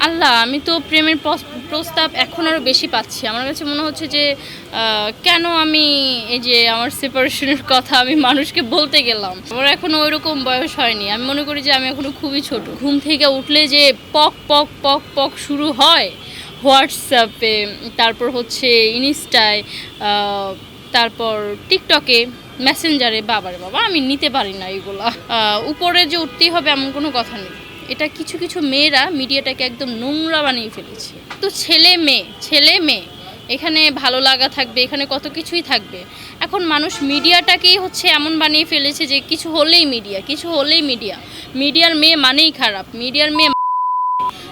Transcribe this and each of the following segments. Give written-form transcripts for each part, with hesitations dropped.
আল্লাহ, আমি তো প্রেমের প্রস্তাব এখন আরও বেশি পাচ্ছি। আমার কাছে মনে হচ্ছে যে কেন আমি এই যে আমার সেপারেশনের কথা আমি মানুষকে বলতে গেলাম। আমার এখনো ওইরকম বয়স হয়নি। আমি মনে করি যে আমি এখনো খুবই ছোট। ঘুম থেকে উঠলে যে পক পক পক পক শুরু হয় হোয়াটসঅ্যাপে, তারপর হচ্ছে ইনস্টায়, তারপর টিকটকে, মেসেঞ্জারে, বাবারে বাবা আমি নিতে পারি না এগুলা। উপরে যে উঠতেই হবে এমন কোনো কথা নেই। এটা কিছু কিছু মেয়েরা মিডিয়াটাকে একদম নোংরা বানিয়ে ফেলেছে। তো ছেলে মেয়ে এখানে ভালো লাগা থাকবে, এখানে কত কিছুই থাকবে। এখন মানুষ মিডিয়াটাকেই হচ্ছে এমন বানিয়ে ফেলেছে যে কিছু হলেই মিডিয়া, মিডিয়ার মেয়ে মানেই খারাপ, মিডিয়ার মেয়ে।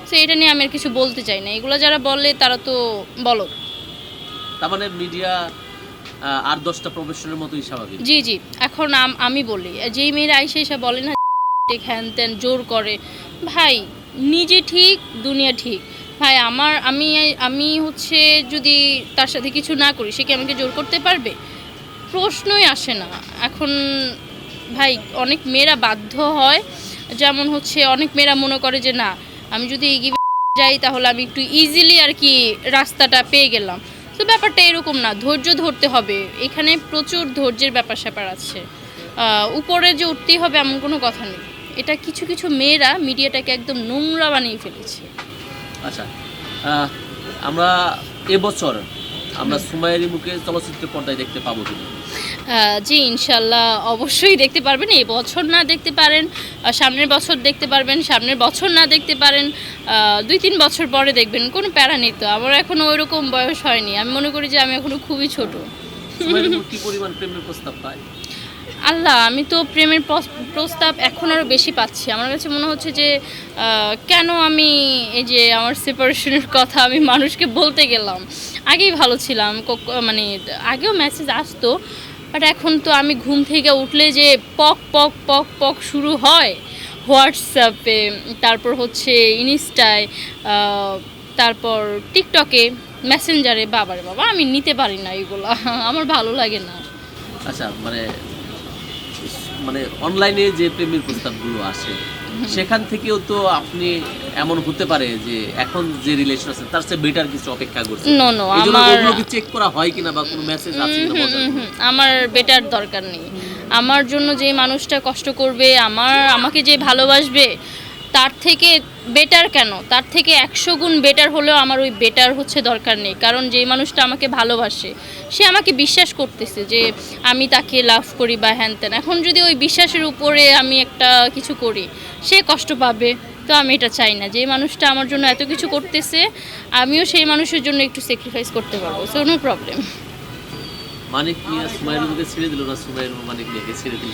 তো এটা নিয়ে আমি আর কিছু বলতে চাই না। এগুলো যারা বলে তারা তো বলো। তার মানে মিডিয়া আর 10টা প্রফেশনের মতোই স্বাভাবিক। জি জি। এখন আমি বলি, যেই মেয়েরা আইসে এসে বলে না হ্যান ত্যান জোর করে, ভাই নিজে ঠিক দুনিয়া ঠিক। ভাই আমি হচ্ছে যদি তার সাথে কিছু না করি সে কি আমাকে জোর করতে পারবে? প্রশ্নই আসে না। এখন ভাই অনেক মেয়েরা বাধ্য হয়, যেমন হচ্ছে অনেক মেয়েরা মনে করে যে না আমি যদি এগিয়ে যাই তাহলে আমি একটু ইজিলি আর কি রাস্তাটা পেয়ে গেলাম। তো ব্যাপারটা এরকম না, ধৈর্য ধরতে হবে। এখানে প্রচুর ধৈর্যের ব্যাপার স্যাপার আছে। উপরে যে উঠতেই হবে এমন কোনো কথা নেই। এটা কিছু কিছু মেয়েরা মিডিয়াটাকে একদম নোংরা বানিয়ে ফেলেছে। আচ্ছা, আমরা এবছর আমরা সুমাইয়ার মুখে চলচ্চিত্র পর্দায় দেখতে পাবো কিনা? জি ইনশাল্লাহ অবশ্যই দেখতে পারবেন। এই বছর না দেখতে পারেন, সামনের বছর দেখতে পারবেন, সামনের বছর না দেখতে পারেন, 2-3 বছর পরে দেখবেন, কোনো প্যারা নেই তো। আমার এখনও ওইরকম বয়স হয়নি। আমি মনে করি যে আমি এখনও খুবই ছোট। সুমাইয়ার মুখ কি পরিমাণ প্রেমের প্রস্তাব পায়? আল্লাহ, আমি তো প্রেমের প্রস্তাব এখন আরও বেশি পাচ্ছি। আমার কাছে মনে হচ্ছে যে কেন আমি এই যে আমার সেপারেশনের কথা আমি মানুষকে বলতে গেলাম। আগেই ভালো ছিলাম, মানে আগেও মেসেজ আসতো, বাট এখন তো আমি ঘুম থেকে উঠলে যে পক পক পক পক শুরু হয় হোয়াটসঅ্যাপে, তারপর হচ্ছে ইনস্টায়, তারপর টিকটকে, মেসেঞ্জারে, বাবারে বাবা আমি নিতে পারি না এগুলা। আমার ভালো লাগে না। আচ্ছা, মানে মানে অনলাইনে যে প্রেমের প্রস্তাবগুলো আসে সেখান থেকেও তো আপনি এমন হতে পারে যে এখন যে রিলেশন আছে তার চেয়ে বেটার কিছু অপেক্ষা করছে। নো নো, ওগুলো কি চেক করা হয় কিনা বা কোনো মেসেজ আছে কিনা বলেন? আমার বেটার দরকার নেই। আমার জন্য যে মানুষটা কষ্ট করবে, আমাকে যে ভালোবাসবে, তার থেকে বেটার কেন, তার থেকে 100 গুণ বেটার হলেও আমার ওই বেটার হচ্ছে দরকার নেই। কারণ যেই মানুষটা আমাকে ভালোবাসে সে আমাকে বিশ্বাস করতেছে যে আমি তাকে লাভ করি বা হ্যান ত্যান। এখন যদি ওই বিশ্বাসের উপরে আমি একটা কিছু করি সে কষ্ট পাবে, তো আমি এটা চাই না। যে মানুষটা আমার জন্য এত কিছু করতেছে আমিও সেই মানুষের জন্য একটু স্যাক্রিফাইস করতে পারবো। So no problem. Manik Mia সুমাইয়ার মুখে ছেড়ে দিল না সুমাইয়ার মানিক মিয়াকে ছেড়ে দিল?